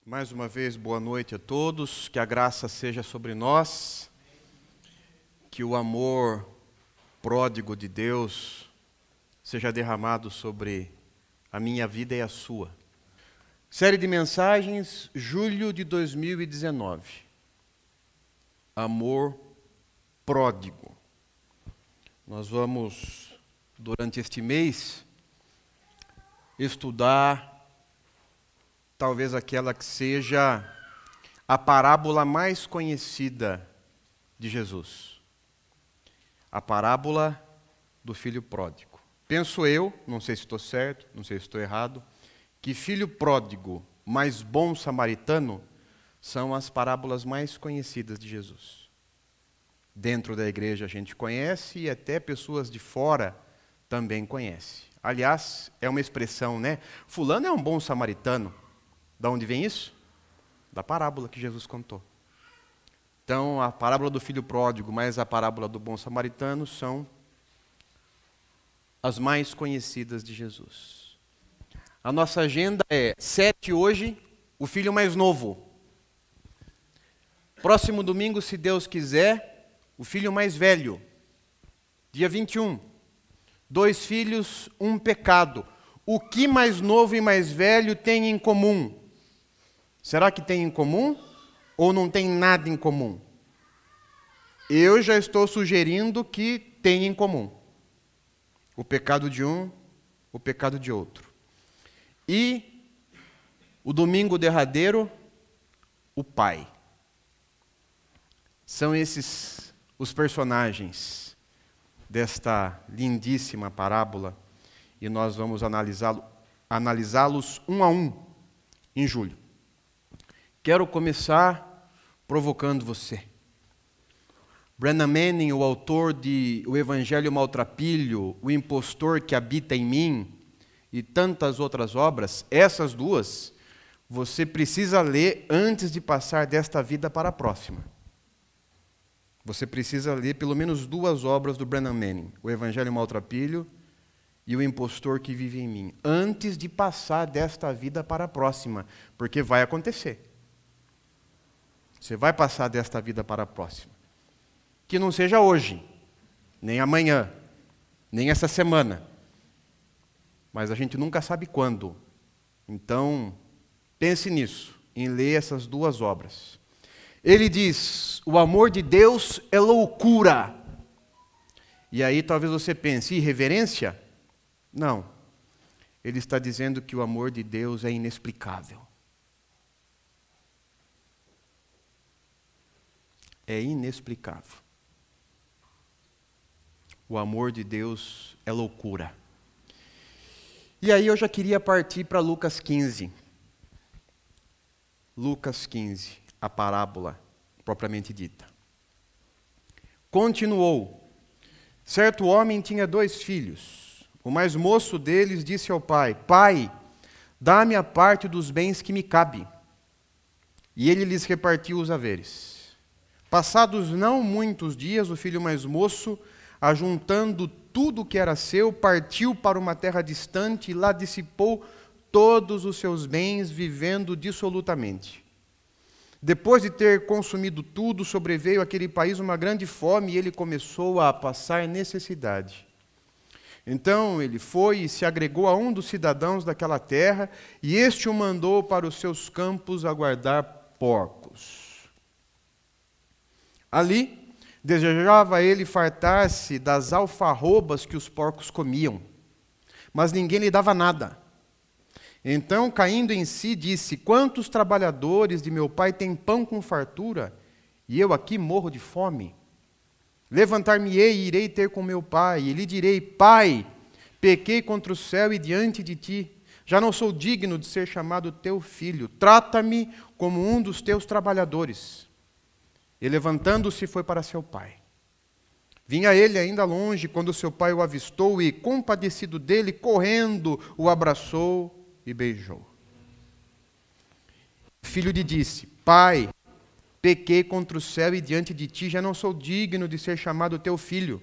Mais uma vez, boa noite a todos, que a graça seja sobre nós, que o amor pródigo de Deus seja derramado sobre a minha vida e a sua. Série de mensagens, julho de 2019. Amor pródigo. Nós vamos, durante este mês, estudar talvez aquela que seja a parábola mais conhecida de Jesus. A parábola do filho pródigo. Penso eu, não sei se estou certo, não sei se estou errado, que filho pródigo mais bom samaritano são as parábolas mais conhecidas de Jesus. Dentro da igreja a gente conhece e até pessoas de fora também conhecem. Aliás, é uma expressão, né? Fulano é um bom samaritano. Da onde vem isso? Da parábola que Jesus contou. Então, a parábola do filho pródigo mais a parábola do bom samaritano são as mais conhecidas de Jesus. A nossa agenda é 7 hoje, o filho mais novo. Próximo domingo, se Deus quiser, o filho mais velho. Dia 21. 2 filhos, um pecado. O que mais novo e mais velho tem em comum? Será que tem em comum ou não tem nada em comum? Eu já estou sugerindo que tem em comum. O pecado de um, o pecado de outro. E o domingo derradeiro, o pai. São esses os personagens desta lindíssima parábola e nós vamos analisá-los um a um em julho. Quero começar provocando você. Brennan Manning, o autor de O Evangelho Maltrapilho, O Impostor que Habita em Mim e tantas outras obras, essas duas, você precisa ler antes de passar desta vida para a próxima. Você precisa ler pelo menos 2 obras do Brennan Manning, O Evangelho Maltrapilho e O Impostor que Vive em Mim, antes de passar desta vida para a próxima, porque vai acontecer. Você vai passar desta vida para a próxima. Que não seja hoje, nem amanhã, nem essa semana. Mas a gente nunca sabe quando. Então, pense nisso, em ler essas 2 obras. Ele diz, o amor de Deus é loucura. E aí talvez você pense, irreverência? Não. Ele está dizendo que o amor de Deus é inexplicável. É inexplicável. O amor de Deus é loucura. E aí eu já queria partir para Lucas 15. Lucas 15, a parábola propriamente dita. Continuou. Certo homem tinha 2 filhos. O mais moço deles disse ao pai, Pai, dá-me a parte dos bens que me cabe. E ele lhes repartiu os haveres. Passados não muitos dias, o filho mais moço, ajuntando tudo o que era seu, partiu para uma terra distante e lá dissipou todos os seus bens, vivendo dissolutamente. Depois de ter consumido tudo, sobreveio àquele país uma grande fome e ele começou a passar necessidade. Então ele foi e se agregou a um dos cidadãos daquela terra, e este o mandou para os seus campos a guardar porcos. Ali, desejava ele fartar-se das alfarrobas que os porcos comiam, mas ninguém lhe dava nada. Então, caindo em si, disse, quantos trabalhadores de meu pai têm pão com fartura, e eu aqui morro de fome? Levantar-me-ei e irei ter com meu pai, e lhe direi, Pai, pequei contra o céu e diante de ti, já não sou digno de ser chamado teu filho, trata-me como um dos teus trabalhadores. E levantando-se foi para seu pai. Vinha ele ainda longe, quando seu pai o avistou e, compadecido dele, correndo, o abraçou e beijou. O filho lhe disse, Pai, pequei contra o céu e diante de ti, já não sou digno de ser chamado teu filho.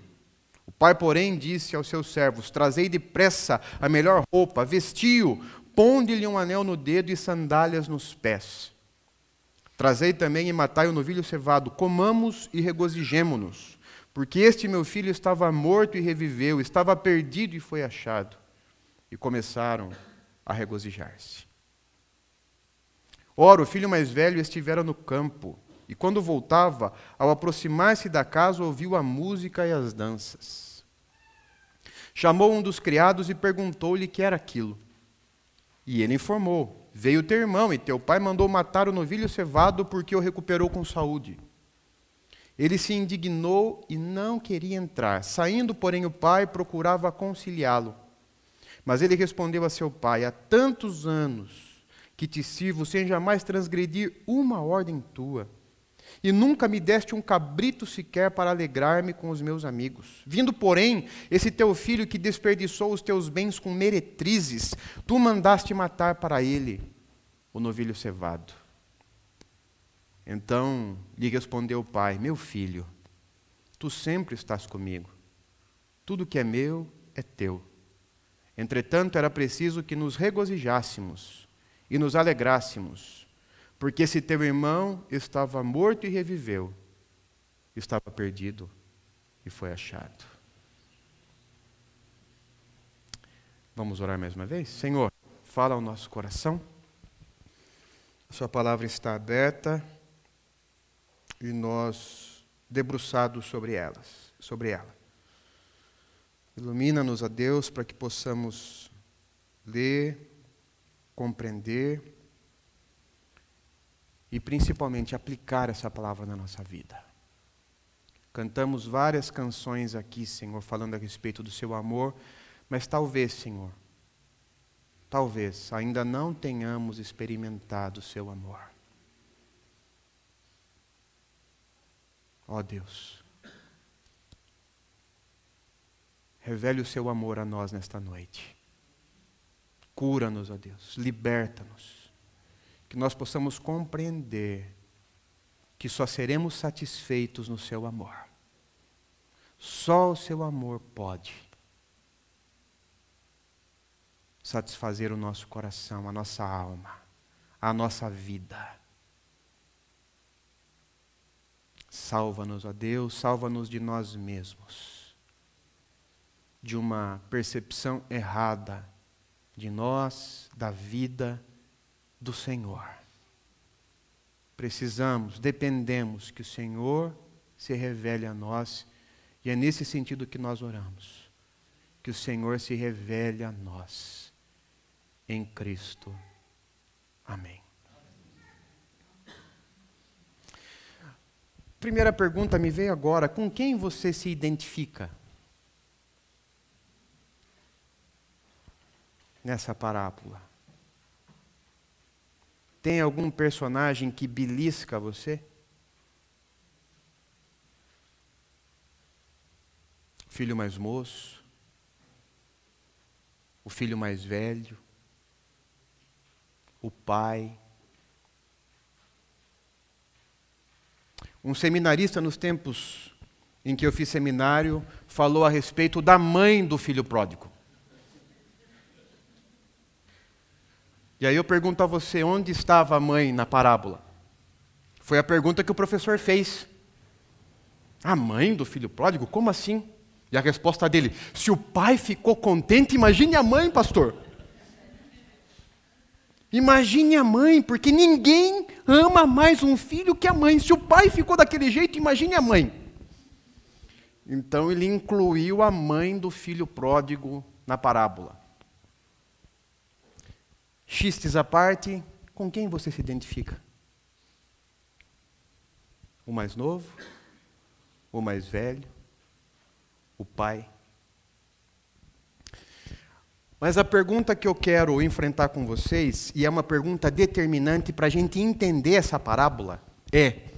O pai, porém, disse aos seus servos, trazei depressa a melhor roupa, vestiu, ponde-lhe um anel no dedo e sandálias nos pés. Trazei também e matai o novilho cevado, comamos e regozijemo-nos, porque este meu filho estava morto e reviveu, estava perdido e foi achado. E começaram a regozijar-se. Ora, o filho mais velho estivera no campo, e quando voltava, ao aproximar-se da casa, ouviu a música e as danças. Chamou um dos criados e perguntou-lhe que era aquilo. E ele informou: veio teu irmão, e teu pai mandou matar o novilho cevado porque o recuperou com saúde. Ele se indignou e não queria entrar. Saindo, porém, o pai procurava conciliá-lo. Mas ele respondeu a seu pai: há tantos anos que te sirvo sem jamais transgredir uma ordem tua, e nunca me deste um cabrito sequer para alegrar-me com os meus amigos. Vindo, porém, esse teu filho que desperdiçou os teus bens com meretrizes, tu mandaste matar para ele o novilho cevado. Então lhe respondeu o pai: meu filho, tu sempre estás comigo, tudo que é meu é teu. Entretanto, era preciso que nos regozijássemos e nos alegrássemos, porque esse teu irmão estava morto e reviveu, estava perdido e foi achado. Vamos orar mais uma vez? Senhor, fala ao nosso coração. A sua palavra está aberta e nós debruçados sobre ela. Ilumina-nos, a Deus, para que possamos ler, compreender e principalmente aplicar essa palavra na nossa vida. Cantamos várias canções aqui, Senhor, falando a respeito do seu amor, mas talvez, Senhor, ainda não tenhamos experimentado o seu amor. Ó Deus, revele o seu amor a nós nesta noite. Cura-nos, ó Deus, liberta-nos, que nós possamos compreender que só seremos satisfeitos no seu amor. Só o seu amor pode satisfazer o nosso coração, a nossa alma, a nossa vida. Salva-nos, ó Deus, salva-nos de nós mesmos, de uma percepção errada de nós, da vida do Senhor. Precisamos, dependemos que o Senhor se revele a nós, e é nesse sentido que nós oramos, que o Senhor se revele a nós, em Cristo. Amém. Primeira pergunta me veio agora: com quem você se identifica nessa parábola? Tem algum personagem que belisca você? O filho mais moço? O filho mais velho? O pai? Um seminarista, nos tempos em que eu fiz seminário, falou a respeito da mãe do filho pródigo. E aí eu pergunto a você: onde estava a mãe na parábola? Foi a pergunta que o professor fez. A mãe do filho pródigo? Como assim? E a resposta dele: se o pai ficou contente, imagine a mãe, pastor. Imagine a mãe, porque ninguém ama mais um filho que a mãe. Se o pai ficou daquele jeito, imagine a mãe. Então ele incluiu a mãe do filho pródigo na parábola. Xistes à parte, com quem você se identifica? O mais novo? O mais velho? O pai? Mas a pergunta que eu quero enfrentar com vocês, e é uma pergunta determinante para a gente entender essa parábola, é: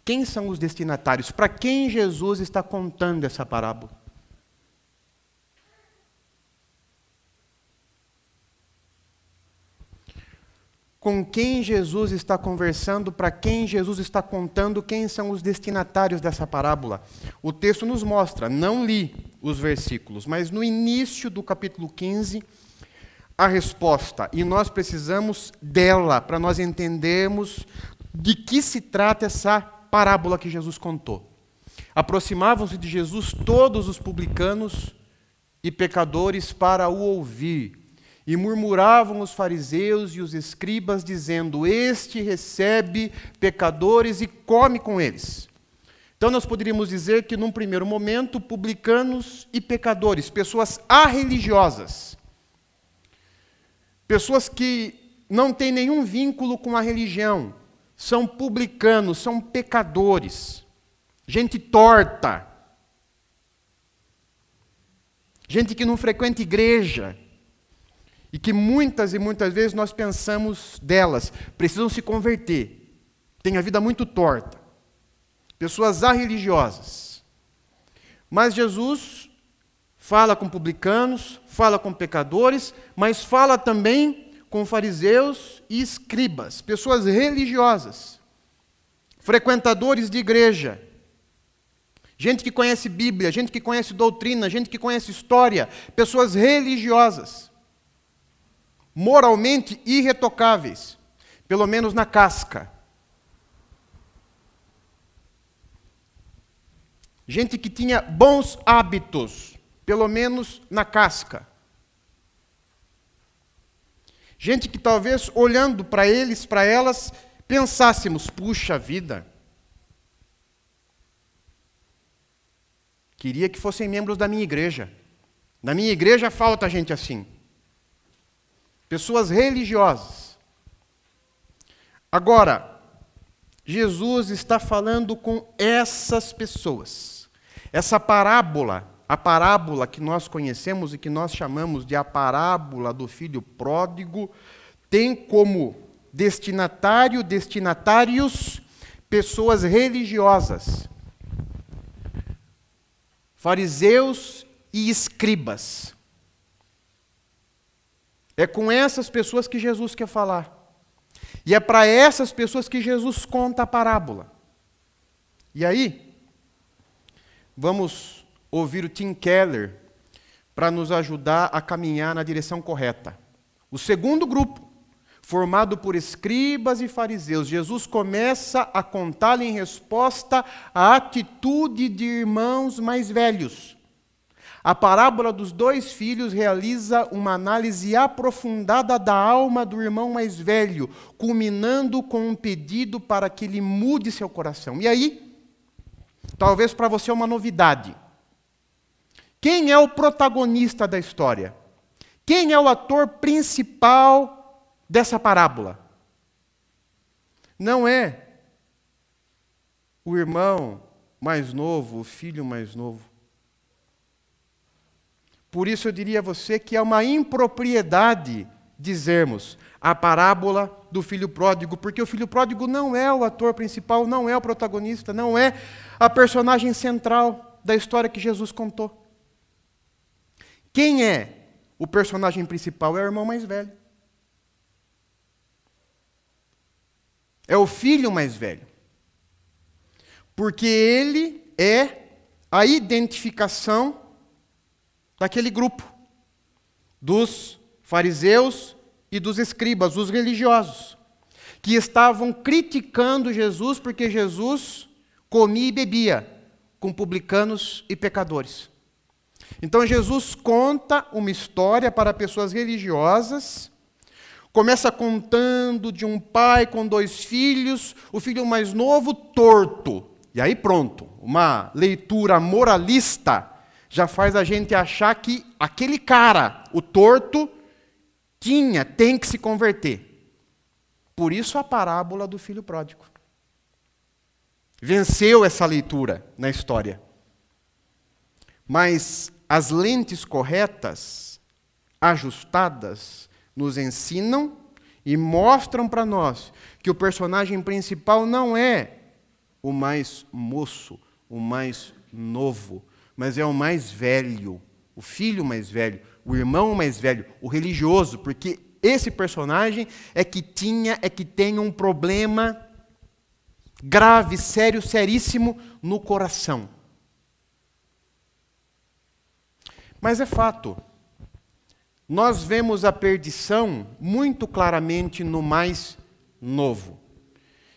quem são os destinatários? Para quem Jesus está contando essa parábola? Com quem Jesus está conversando, para quem Jesus está contando, quem são os destinatários dessa parábola? O texto nos mostra, não li os versículos, mas no início do capítulo 15, a resposta e nós precisamos dela para nós entendermos de que se trata essa parábola que Jesus contou. Aproximavam-se de Jesus todos os publicanos e pecadores para o ouvir, e murmuravam os fariseus e os escribas, dizendo: este recebe pecadores e come com eles. Então nós poderíamos dizer que, num primeiro momento, publicanos e pecadores, pessoas arreligiosas, pessoas que não têm nenhum vínculo com a religião, são publicanos, são pecadores, gente torta, gente que não frequenta igreja, e que muitas e muitas vezes nós pensamos delas, precisam se converter, têm a vida muito torta, pessoas arreligiosas. Mas Jesus fala com publicanos, fala com pecadores, mas fala também com fariseus e escribas, pessoas religiosas, frequentadores de igreja, gente que conhece Bíblia, gente que conhece doutrina, gente que conhece história, pessoas religiosas, moralmente irretocáveis, pelo menos na casca. Gente que tinha bons hábitos, pelo menos na casca. Gente que talvez, olhando para eles, para elas, pensássemos: puxa vida, queria que fossem membros da minha igreja. Na minha igreja falta gente assim. Pessoas religiosas. Agora, Jesus está falando com essas pessoas. Essa parábola, a parábola que nós conhecemos e que nós chamamos de a parábola do filho pródigo, tem como destinatários, pessoas religiosas, fariseus e escribas. É com essas pessoas que Jesus quer falar. E é para essas pessoas que Jesus conta a parábola. E aí, vamos ouvir o Tim Keller para nos ajudar a caminhar na direção correta. O segundo grupo, formado por escribas e fariseus, Jesus começa a contar em resposta à atitude de irmãos mais velhos. A parábola dos dois filhos realiza uma análise aprofundada da alma do irmão mais velho, culminando com um pedido para que ele mude seu coração. E aí, talvez para você uma novidade. Quem é o protagonista da história? Quem é o ator principal dessa parábola? Não é o irmão mais novo, o filho mais novo. Por isso eu diria a você que é uma impropriedade dizermos a parábola do filho pródigo, porque o filho pródigo não é o ator principal, não é o protagonista, não é a personagem central da história que Jesus contou. Quem é o personagem principal? É o irmão mais velho. É o filho mais velho. Porque ele é a identificação daquele grupo, dos fariseus e dos escribas, os religiosos, que estavam criticando Jesus porque Jesus comia e bebia com publicanos e pecadores. Então Jesus conta uma história para pessoas religiosas, começa contando de um pai com dois filhos, o filho mais novo torto. E aí pronto, uma leitura moralista já faz a gente achar que aquele cara, o torto, tem que se converter. Por isso a parábola do filho pródigo. Venceu essa leitura na história. Mas as lentes corretas, ajustadas, nos ensinam e mostram para nós que o personagem principal não é o mais moço, o mais novo, mas é o mais velho, o filho mais velho, o irmão mais velho, o religioso, porque esse personagem é que tem um problema grave, sério, seríssimo no coração. Mas é fato, nós vemos a perdição muito claramente no mais novo.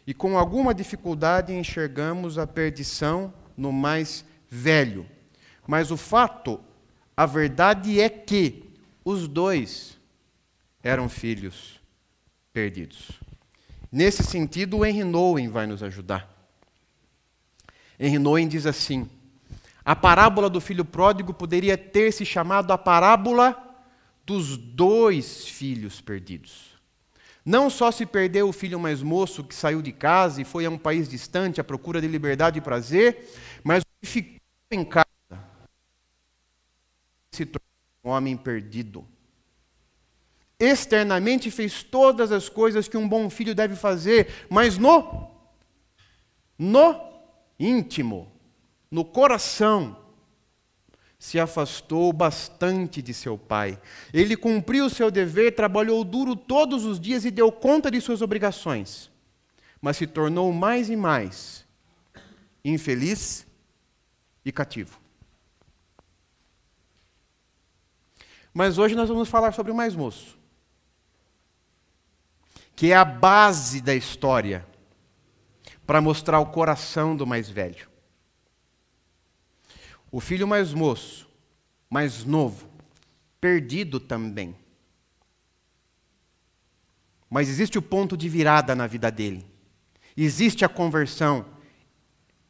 E com alguma dificuldade enxergamos a perdição no mais velho. Mas o fato, a verdade é que os dois eram filhos perdidos. Nesse sentido, o Henry Nouwen vai nos ajudar. Henry Nouwen diz assim: a parábola do filho pródigo poderia ter se chamado a parábola dos dois filhos perdidos. Não só se perdeu o filho mais moço que saiu de casa e foi a um país distante à procura de liberdade e prazer, mas o que ficou em casa se tornou um homem perdido. Externamente fez todas as coisas que um bom filho deve fazer, mas no íntimo, no coração, se afastou bastante de seu pai. Ele cumpriu o seu dever, trabalhou duro todos os dias e deu conta de suas obrigações, mas se tornou mais e mais infeliz e cativo. Mas hoje nós vamos falar sobre o mais moço, que é a base da história, para mostrar o coração do mais velho. O filho mais moço, mais novo, perdido também. Mas existe o ponto de virada na vida dele. Existe a conversão.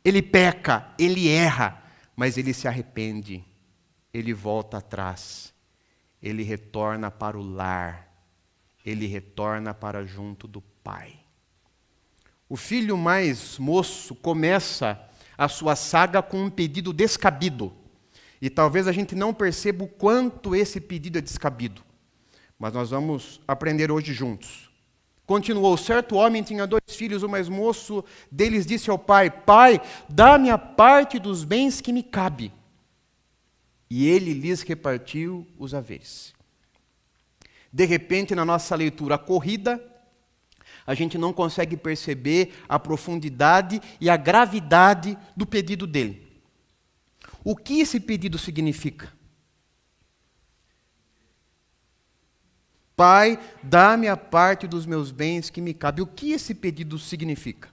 Ele peca, ele erra, mas ele se arrepende. Ele volta atrás. Ele retorna para o lar. Ele retorna para junto do pai. O filho mais moço começa a sua saga com um pedido descabido. E talvez a gente não perceba o quanto esse pedido é descabido. Mas nós vamos aprender hoje juntos. Continuou: certo homem tinha 2 filhos, o mais moço deles disse ao pai: pai, dá-me a parte dos bens que me cabe. E ele lhes repartiu os haveres. De repente, na nossa leitura corrida, a gente não consegue perceber a profundidade e a gravidade do pedido dele. O que esse pedido significa? Pai, dá-me a parte dos meus bens que me cabe. O que esse pedido significa?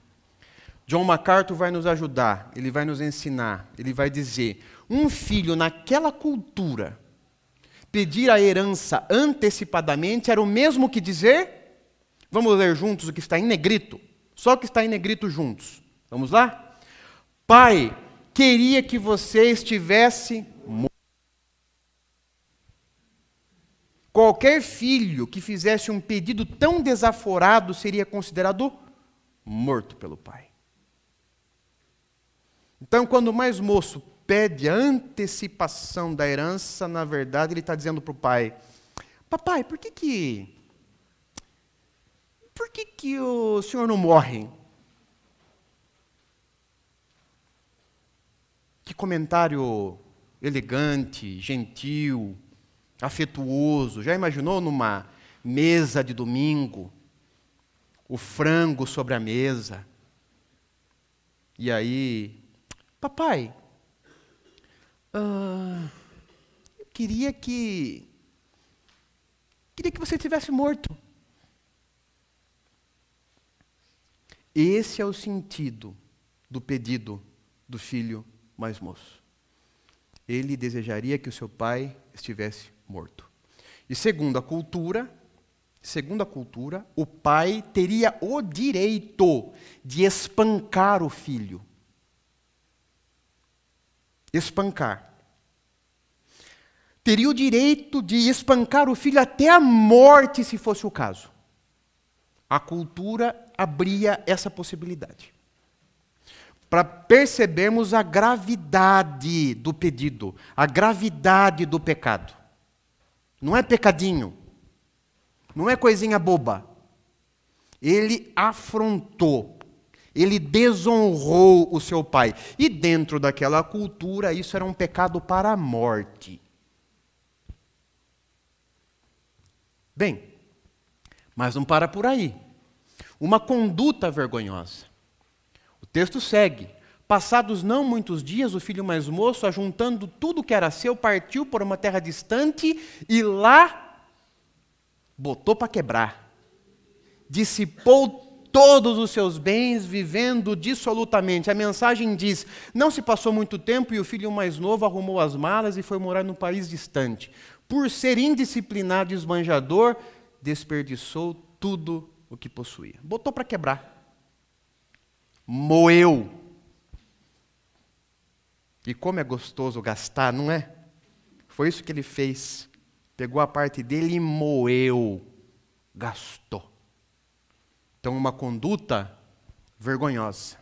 John MacArthur vai nos ajudar, ele vai nos ensinar, ele vai dizer: um filho naquela cultura pedir a herança antecipadamente era o mesmo que dizer... Vamos ler juntos o que está em negrito? Só o que está em negrito juntos. Vamos lá? Pai, queria que você estivesse morto. Qualquer filho que fizesse um pedido tão desaforado seria considerado morto pelo pai. Então, quando o mais moço pede a antecipação da herança, na verdade, ele está dizendo para o pai: papai, por que o senhor não morre? Que comentário elegante, gentil, afetuoso. Já imaginou numa mesa de domingo, o frango sobre a mesa? E aí, papai, eu queria que você tivesse morto. Esse é o sentido do pedido do filho mais moço. Ele desejaria que o seu pai estivesse morto. E segundo a cultura, o pai teria o direito de espancar o filho. Espancar. Teria o direito de espancar o filho até a morte, se fosse o caso. A cultura abria essa possibilidade. Para percebermos a gravidade do pedido, a gravidade do pecado. Não é pecadinho, não é coisinha boba. Ele afrontou, ele desonrou o seu pai. E dentro daquela cultura, isso era um pecado para a morte. Bem, mas não para por aí. Uma conduta vergonhosa. O texto segue. Passados não muitos dias, o filho mais moço, ajuntando tudo que era seu, partiu por uma terra distante e lá botou para quebrar. Dissipou todos os seus bens, vivendo dissolutamente. A mensagem diz, não se passou muito tempo e o filho mais novo arrumou as malas e foi morar num país distante. Por ser indisciplinado e esbanjador, desperdiçou tudo o que possuía. Botou para quebrar. Moeu. E como é gostoso gastar, não é? Foi isso que ele fez. Pegou a parte dele e moeu. Gastou. Então, uma conduta vergonhosa.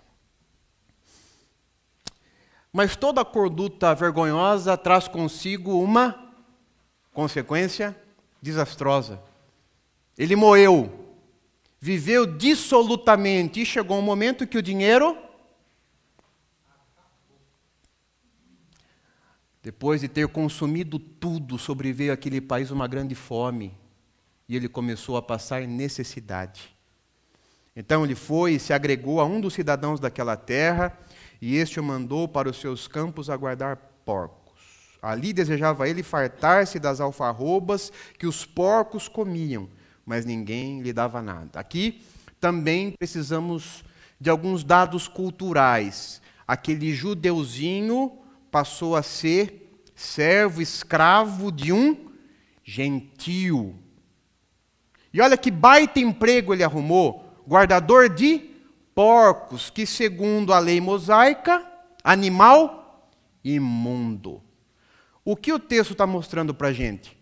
Mas toda conduta vergonhosa traz consigo uma consequência desastrosa. Ele moeu, viveu dissolutamente e chegou um momento que o dinheiro, depois de ter consumido tudo, sobreveio àquele país uma grande fome e ele começou a passar necessidade. Então ele foi e se agregou a um dos cidadãos daquela terra, e este o mandou para os seus campos a guardar porcos. Ali desejava ele fartar-se das alfarrobas que os porcos comiam, mas ninguém lhe dava nada. Aqui também precisamos de alguns dados culturais. Aquele judeuzinho passou a ser servo, escravo de um gentio. E olha que baita emprego ele arrumou. Guardador de porcos, que segundo a lei mosaica, animal imundo. O que o texto está mostrando para a gente?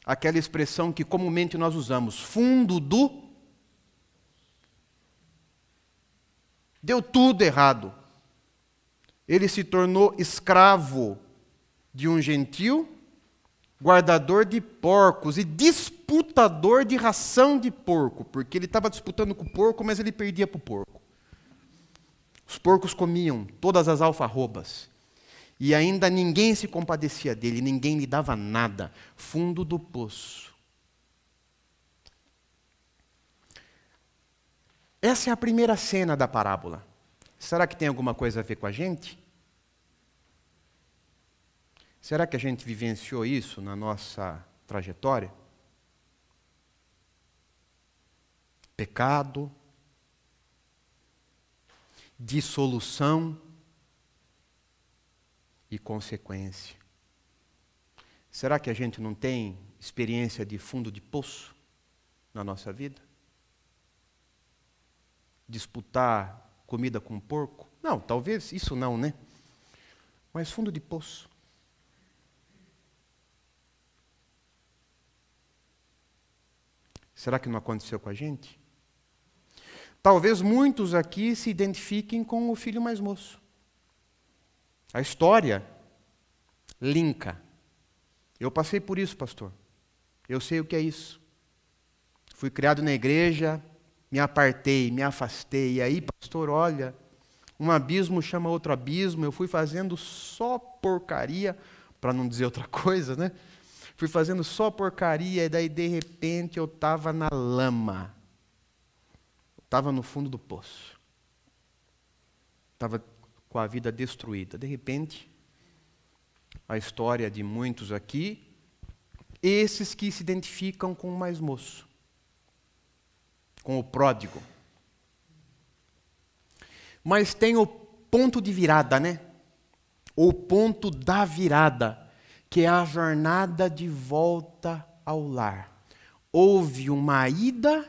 Aquela expressão que comumente nós usamos, fundo do... Deu tudo errado. Ele se tornou escravo de um gentil, guardador de porcos e disputador de ração de porco, porque ele estava disputando com o porco, mas ele perdia para o porco. Os porcos comiam todas as alfarrobas, e ainda ninguém se compadecia dele, ninguém lhe dava nada. Fundo do poço. Essa é a primeira cena da parábola. Será que tem alguma coisa a ver com a gente? Será que a gente vivenciou isso na nossa trajetória? Pecado, dissolução e consequência. Será que a gente não tem experiência de fundo de poço na nossa vida? Disputar comida com porco? Não, talvez isso não, né? Mas fundo de poço. Será que não aconteceu com a gente? Talvez muitos aqui se identifiquem com o filho mais moço. A história linka. Eu passei por isso, pastor. Eu sei o que é isso. Fui criado na igreja, me apartei, me afastei. E aí, pastor, olha, um abismo chama outro abismo. Eu fui fazendo só porcaria, para não dizer outra coisa, né? Fui fazendo só porcaria e daí, de repente, eu estava na lama. Estava no fundo do poço. Estava com a vida destruída. De repente, a história de muitos aqui, esses que se identificam com o mais moço, com o pródigo. Mas tem o ponto de virada, né? O ponto da virada, que é a jornada de volta ao lar. Houve uma ida,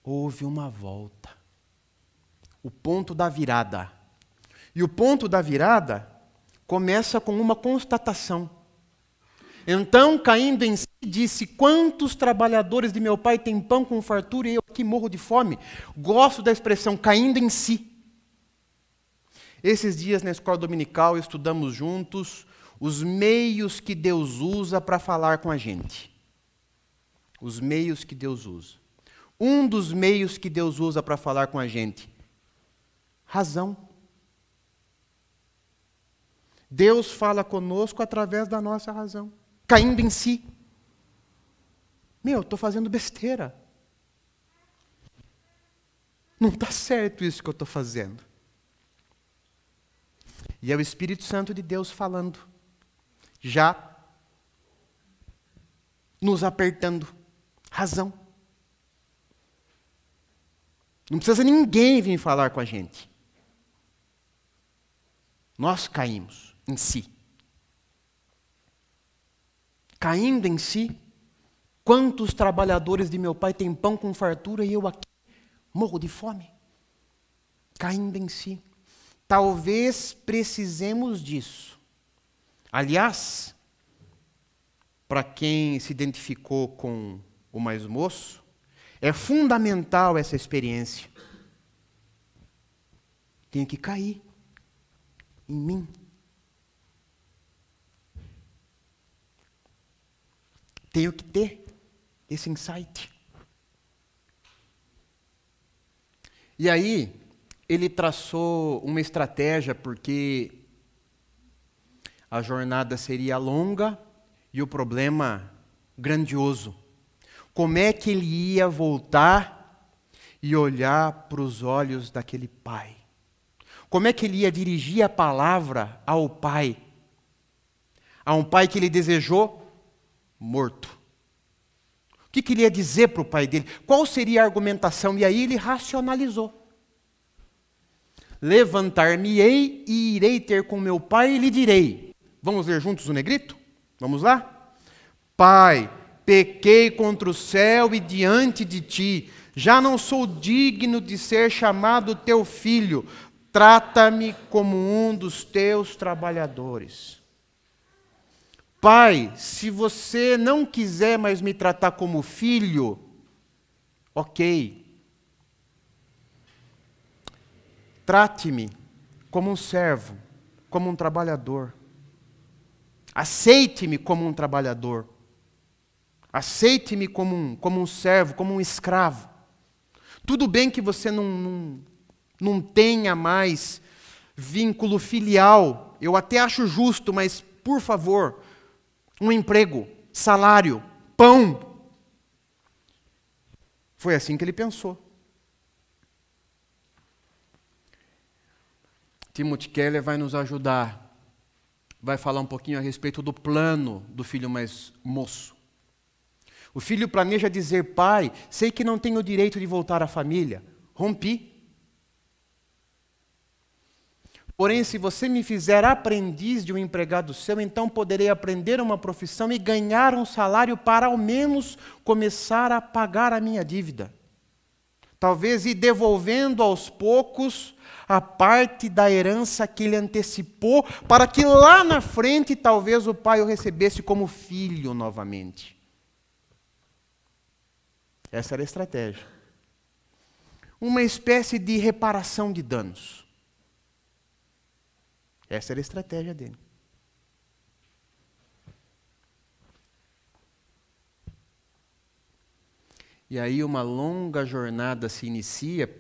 houve uma volta. O ponto da virada. E o ponto da virada começa com uma constatação. Então, caindo em si, disse, quantos trabalhadores de meu pai têm pão com fartura e eu aqui morro de fome? Gosto da expressão, caindo em si. Esses dias na escola dominical estudamos juntos os meios que Deus usa para falar com a gente. Os meios que Deus usa. Um dos meios que Deus usa para falar com a gente, razão. Deus fala conosco através da nossa razão, caindo em si. Estou fazendo besteira. Não está certo isso que eu estou fazendo. E é o Espírito Santo de Deus falando, já nos apertando, Razão. Não precisa ninguém vir falar com a gente. Nós caímos em si. Caindo em si, quantos trabalhadores de meu pai têm pão com fartura e eu aqui morro de fome? Caindo em si. Talvez precisemos disso. Aliás, para quem se identificou com o mais moço, é fundamental essa experiência. Tenho que cair em mim. Tenho que ter esse insight. E aí, ele traçou uma estratégia, porque a jornada seria longa e o problema grandioso. Como é que ele ia voltar e olhar para os olhos daquele pai? Como é que ele ia dirigir a palavra ao pai? A um pai que ele desejou morto. O que ele ia dizer para o pai dele? Qual seria a argumentação? E aí ele racionalizou. Levantar-me-ei e irei ter com meu pai e lhe direi. Vamos ler juntos o negrito? Vamos lá? Pai, pequei contra o céu e diante de ti. Já não sou digno de ser chamado teu filho. Trata-me como um dos teus trabalhadores. Pai, se você não quiser mais me tratar como filho, ok. Trate-me como um servo, como um trabalhador. Aceite-me como um trabalhador. Aceite-me como um servo, como um escravo. Tudo bem que você não tenha mais vínculo filial. Eu até acho justo, mas, por favor, um emprego, salário, pão. Foi assim que ele pensou. Timothy Keller vai nos ajudar. Vai falar um pouquinho a respeito do plano do filho mais moço. O filho planeja dizer: pai, sei que não tenho o direito de voltar à família. Rompi. Porém, se você me fizer aprendiz de um empregado seu, então poderei aprender uma profissão e ganhar um salário para ao menos começar a pagar a minha dívida. Talvez ir devolvendo aos poucos a parte da herança que ele antecipou, para que lá na frente talvez o pai o recebesse como filho novamente. Essa era a estratégia. Uma espécie de reparação de danos. Essa era a estratégia dele. E aí uma longa jornada se inicia.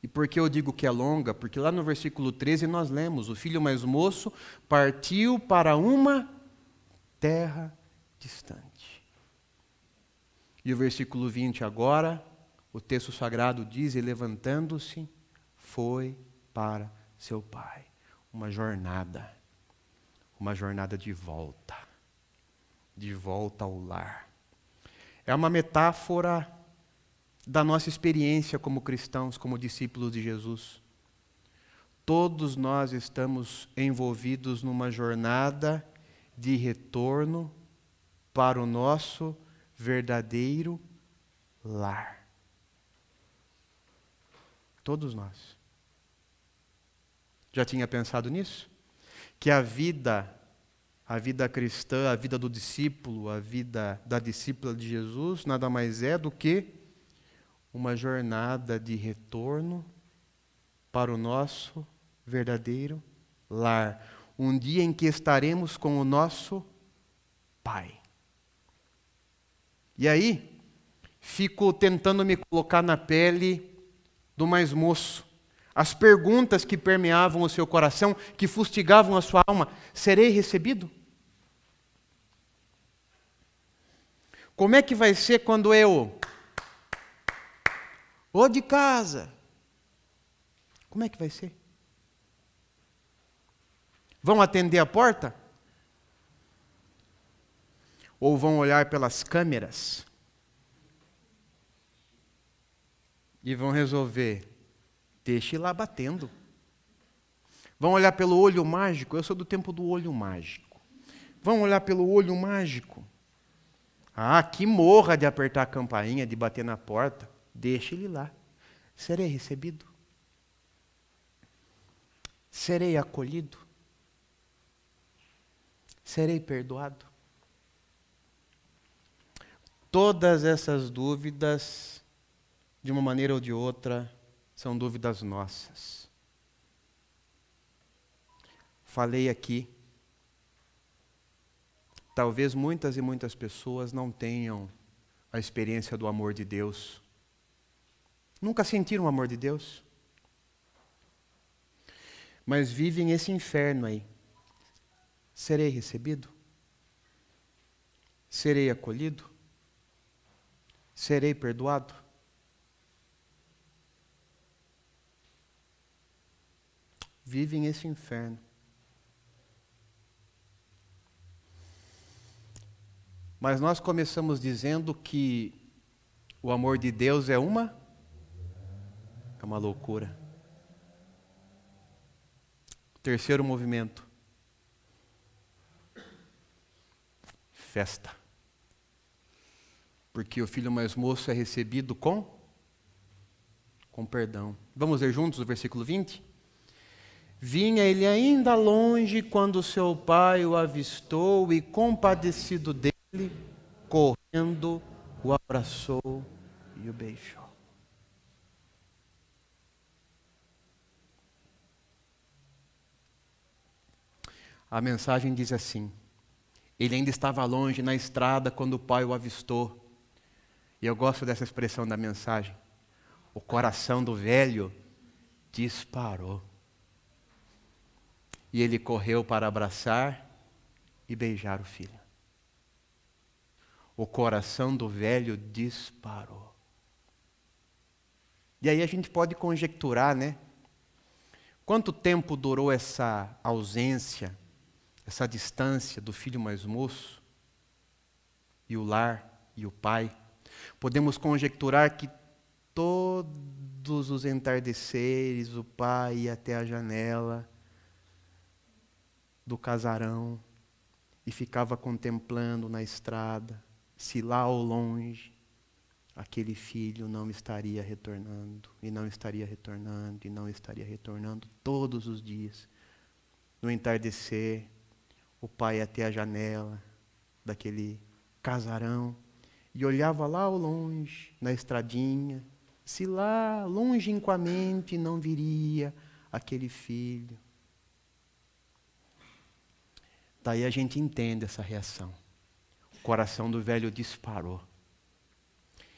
E por que eu digo que é longa? Porque lá no versículo 13 nós lemos: o filho mais moço partiu para uma terra distante. E o versículo 20 agora, o texto sagrado diz: e levantando-se, foi para seu pai. Uma jornada de volta ao lar. É uma metáfora da nossa experiência como cristãos, como discípulos de Jesus. Todos nós estamos envolvidos numa jornada de retorno para o nosso verdadeiro lar. Todos nós. Já tinha pensado nisso? Que a vida cristã, a vida do discípulo, a vida da discípula de Jesus, nada mais é do que uma jornada de retorno para o nosso verdadeiro lar. Um dia em que estaremos com o nosso Pai. E aí, fico tentando me colocar na pele do mais moço. As perguntas que permeavam o seu coração, que fustigavam a sua alma: serei recebido? Como é que vai ser quando eu vou de casa? Como é que vai ser? Vão atender a porta? Ou vão olhar pelas câmeras e vão resolver, deixe lá batendo. Vão olhar pelo olho mágico, eu sou do tempo do olho mágico. Vão olhar pelo olho mágico. Ah, que morra de apertar a campainha, de bater na porta. Deixe ele lá. Serei recebido. Serei acolhido. Serei perdoado. Todas essas dúvidas, de uma maneira ou de outra, são dúvidas nossas. Falei aqui, talvez muitas e muitas pessoas não tenham a experiência do amor de Deus. Nunca sentiram o amor de Deus. Mas vivem esse inferno aí. Serei recebido? Serei acolhido? Serei perdoado? Vivem esse inferno. Mas nós começamos dizendo que o amor de Deus é uma loucura. Terceiro movimento. Festa. Porque o filho mais moço é recebido com perdão. Vamos ler juntos o versículo 20? Vinha ele ainda longe quando seu pai o avistou e, compadecido dele, correndo, o abraçou e o beijou. A mensagem diz assim: ele ainda estava longe na estrada quando o pai o avistou. E eu gosto dessa expressão da mensagem. O coração do velho disparou. E ele correu para abraçar e beijar o filho. O coração do velho disparou. E aí a gente pode conjecturar, né? Quanto tempo durou essa ausência, essa distância do filho mais moço e o lar e o pai? Podemos conjecturar que todos os entardeceres o pai ia até a janela do casarão e ficava contemplando na estrada se lá ao longe aquele filho não estaria retornando, e não estaria retornando, e não estaria retornando todos os dias. No entardecer, o pai ia até a janela daquele casarão e olhava lá ao longe, na estradinha, se lá, longínquamente, não viria aquele filho. Daí a gente entende essa reação. O coração do velho disparou.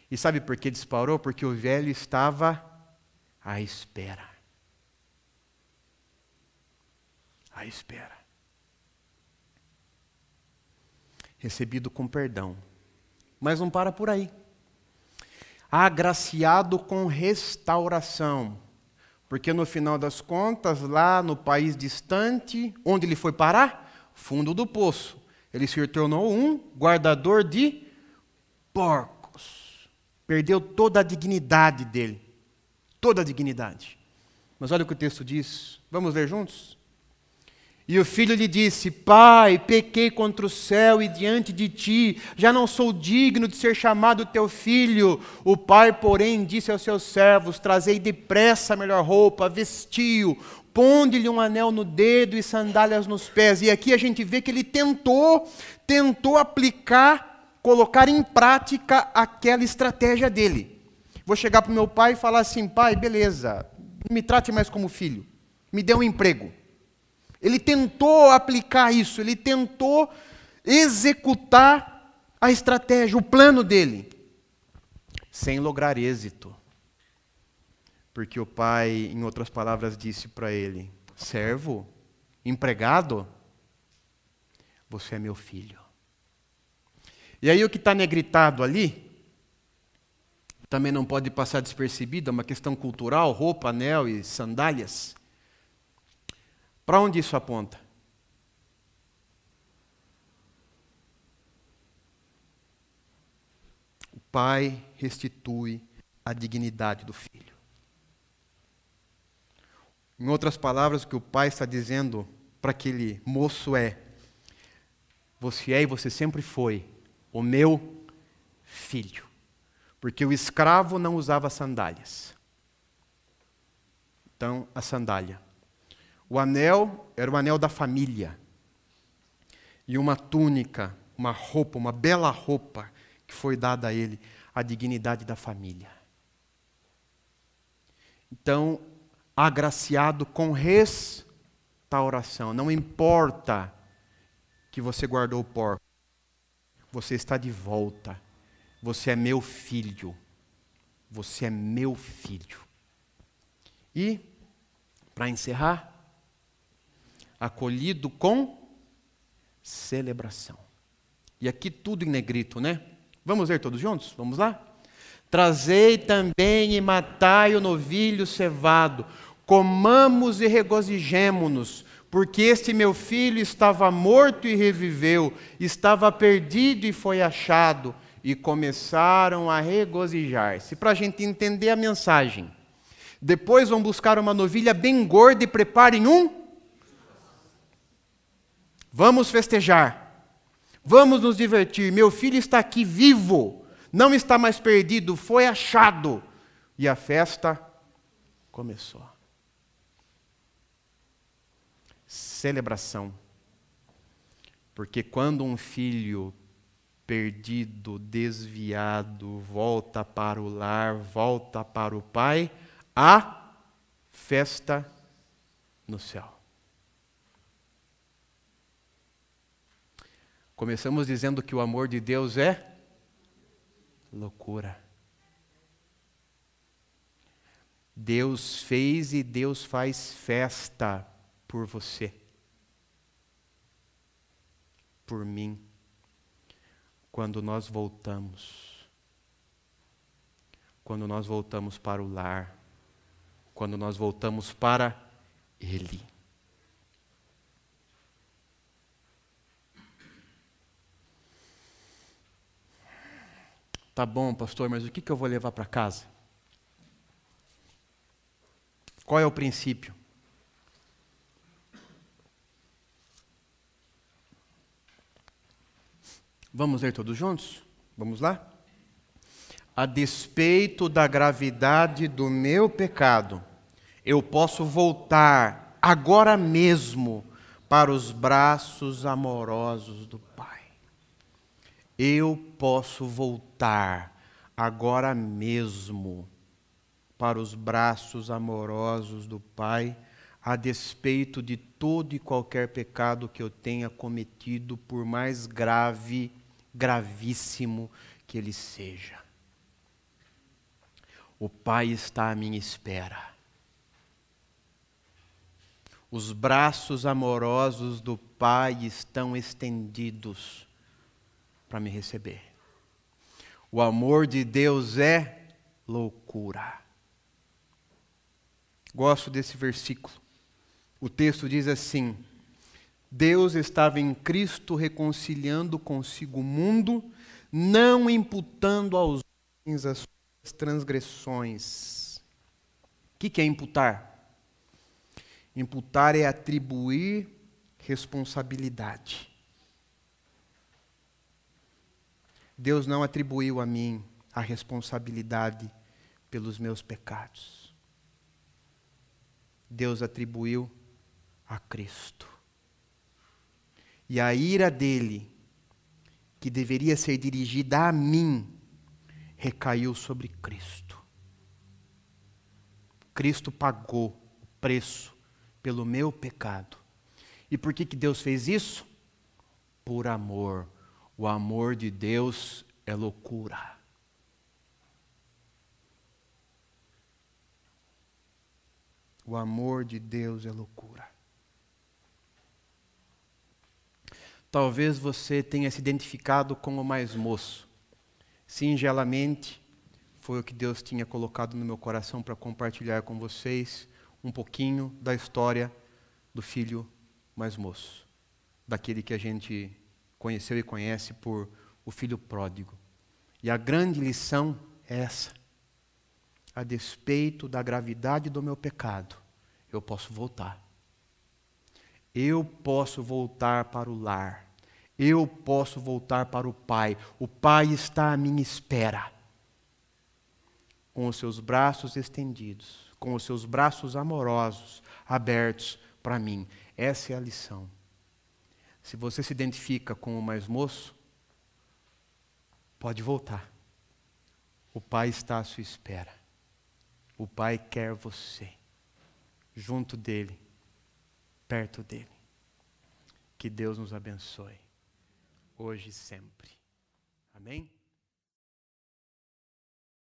E sabe por que disparou? Porque o velho estava à espera. À espera. Recebido com perdão. Mas não para por aí. Agraciado com restauração. Porque no final das contas, lá no país distante, onde ele foi parar? Fundo do poço. Ele se tornou um guardador de porcos. Perdeu toda a dignidade dele. Toda a dignidade. Mas olha o que o texto diz. Vamos ler juntos? E o filho lhe disse: Pai, pequei contra o céu e diante de ti, já não sou digno de ser chamado teu filho. O pai, porém, disse aos seus servos: Trazei depressa a melhor roupa, vestiu, ponde-lhe um anel no dedo e sandálias nos pés. E aqui a gente vê que ele tentou aplicar, colocar em prática aquela estratégia dele. Vou chegar para o meu pai e falar assim: Pai, beleza, não me trate mais como filho, me dê um emprego. Ele tentou aplicar isso, ele tentou executar a estratégia, o plano dele, sem lograr êxito. Porque o pai, em outras palavras, disse para ele: servo, empregado, você é meu filho. E aí o que está negritado ali, também não pode passar despercebido, é uma questão cultural, roupa, anel e sandálias. Para onde isso aponta? O pai restitui a dignidade do filho. Em outras palavras, o que o pai está dizendo para aquele moço é: você é e você sempre foi o meu filho. Porque o escravo não usava sandálias. Então, a sandália. O anel era o anel da família. E uma túnica, uma roupa, uma bela roupa que foi dada a ele, a dignidade da família. Então, agraciado com restauração. Não importa que você guardou o porco. Você está de volta. Você é meu filho. Você é meu filho. E, para encerrar, acolhido com celebração. E aqui tudo em negrito, né? Vamos ler todos juntos? Vamos lá? Trazei também e matai o novilho cevado, comamos e regozijemo-nos, porque este meu filho estava morto e reviveu, estava perdido e foi achado, e começaram a regozijar-se. Para a gente entender a mensagem. Depois vão buscar uma novilha bem gorda e preparem um. Vamos festejar. Vamos nos divertir. Meu filho está aqui vivo. Não está mais perdido. Foi achado. E a festa começou. Celebração. Porque quando um filho perdido, desviado, volta para o lar, volta para o pai, há festa no céu. Começamos dizendo que o amor de Deus é loucura. Deus fez e Deus faz festa por você, por mim, quando nós voltamos para o lar, quando nós voltamos para Ele. Tá bom, pastor, mas o que eu vou levar para casa? Qual é o princípio? Vamos ler todos juntos? Vamos lá? A despeito da gravidade do meu pecado, eu posso voltar agora mesmo para os braços amorosos do Pai. Eu posso voltar agora mesmo para os braços amorosos do Pai, a despeito de todo e qualquer pecado que eu tenha cometido, por mais grave, gravíssimo que ele seja. O Pai está à minha espera. Os braços amorosos do Pai estão estendidos para me receber. O amor de Deus é loucura. Gosto desse versículo. O texto diz assim: Deus estava em Cristo reconciliando consigo o mundo, não imputando aos homens as suas transgressões. O que é imputar? Imputar é atribuir responsabilidade. Deus não atribuiu a mim a responsabilidade pelos meus pecados. Deus atribuiu a Cristo. E a ira dele, que deveria ser dirigida a mim, recaiu sobre Cristo. Cristo pagou o preço pelo meu pecado. E por que Deus fez isso? Por amor. O amor de Deus é loucura. O amor de Deus é loucura. Talvez você tenha se identificado com o mais moço. Singelamente, foi o que Deus tinha colocado no meu coração para compartilhar com vocês um pouquinho da história do filho mais moço. Daquele que a gente conheceu e conhece por o filho pródigo. E a grande lição é essa. a despeito da gravidade do meu pecado, eu posso voltar. Eu posso voltar para o lar. Eu posso voltar para o Pai. O Pai está à minha espera, com os seus braços estendidos, com os seus braços amorosos abertos para mim. Essa é a lição. Se você se identifica com o mais moço, pode voltar. O Pai está à sua espera. O Pai quer você, junto dele, perto dele. Que Deus nos abençoe, hoje e sempre. Amém?